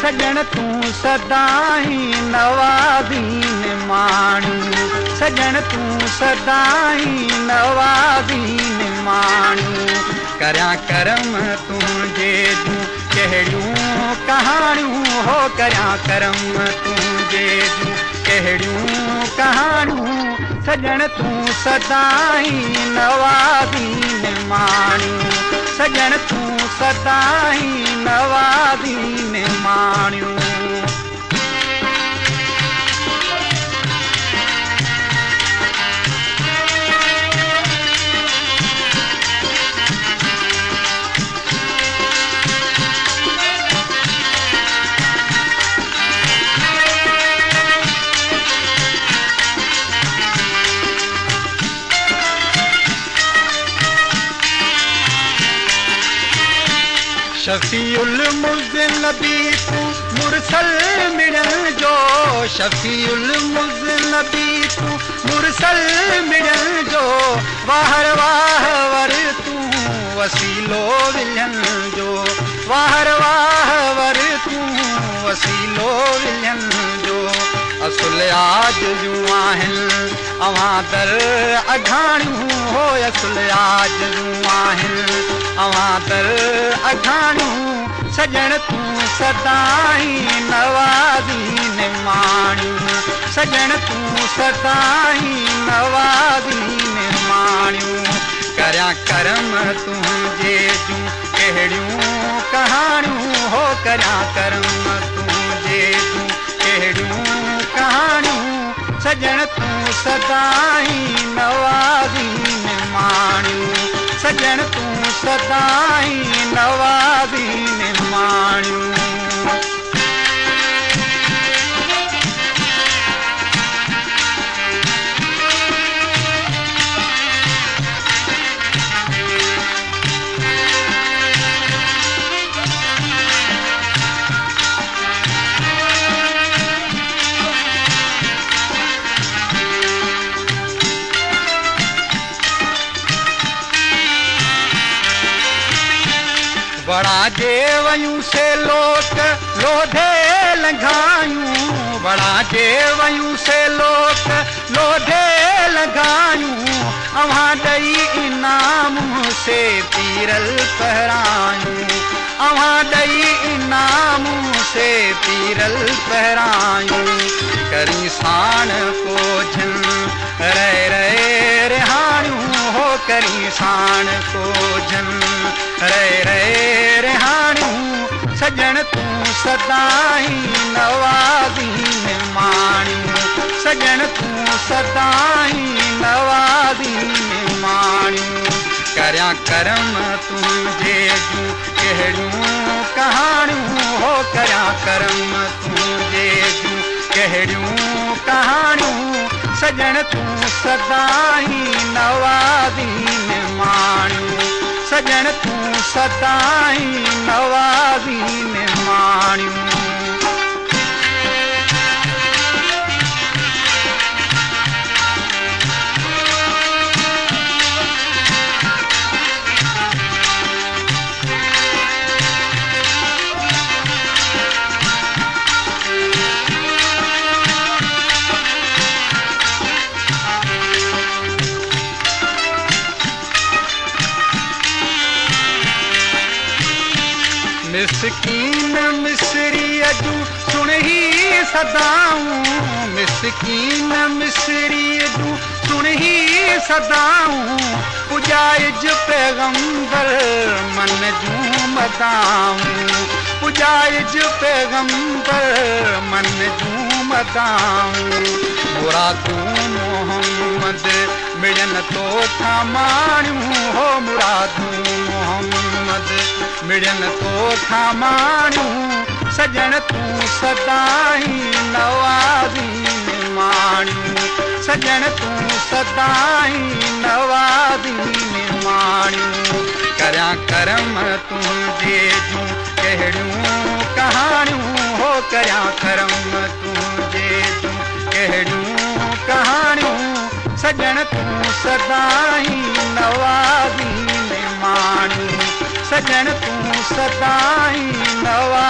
सजण तूं सदाई नवाज़ीन माण्हू सजण तूं सदाई नवाज़ीन माण्हू करियां करम तुंहिंजे जूं कहिड़ियूं कहाणियूं हो करियां करम तुंहिंजे जूं कहिड़ियूं कहाणियूं सजण तूं सदाई नवाज़ीन माण्हू सजण तूं सदाई नवाज़ीन माण्हू शफीउल मुज़नबी तू मुरसल मिलण जो शफीउल मुज़नबी तू मुरसल मिलण जो वाहर वाहवर तू वसीलो विलण जो वाहर वाहवर तू वसीलो विलण जो असुल आज जूं आहिनि अवां दर अघाणियूं हो असुल आज जूं आहिनि अवां दर अघाणियूं सजण तूं सदाई नवाज़ीन माण्हू सजण तूं सदाई नवाज़ीन माण्हू करियां करम तुंहिंजे जूं कहिड़ियूं कहाणियूं हो करियां करम तुंहिंजे जूं कहिड़ियूं कहाणियूं सजण तूं सदाई नवाज़ीन माण्हू सजण तूं सदाई नवाज़ीन माण्हू बड़ा जे वयूं से लोक लोधे लंघायूं बड़ा जे वयूं से लोक लोधे लंघायूं अवां ॾई इनाम से पीरल पहरायूं अवां ॾई इनाम से पीरल पहरायूं करी साण कोझन रे रे रिहाणियूं हो करी साण कोझन रे रे रिहाणियूं सजण तूं सदाई नवाज़ीन माण्हू सजण तूं सदाई नवाज़ीन माण्हू करियां करम तुंहिंजे जूं कहिड़ियूं कहाणियूं हो करियां करम तुंहिंजे जूं कहिड़ियूं कहाणियूं सजण तूं सदाई नवाज़ीन माण्हू सजण तूं सदाई नवाज़ीन माण्हू मिसकीन मिसरी जूं सुनही सदाऊं मिसकीन मिसरी जूं सुनही सदाऊं पुजाइज पैगंबर मन जूं मदाऊं पुजाइज पैगंबर मन जूं मदाऊं मुरादूं मोहम्मद मिलन तोखां माण्हू हो मुरादूं मोहम्मद मिलन तोखां माण्हू सजण तूं सदाई नवाज़ीन माण्हू सजण तूं सदाई नवाज़ीन माण्हू करियां करम तुंहिंजे जूं कहिड़ियूं कहाणियूं हो करियां करम तुंहिंजे जूं कहिड़ियूं कहाणियूं सजण तूं सदाई नवाज़ीन माण्हू सजण तूं सदाई नवा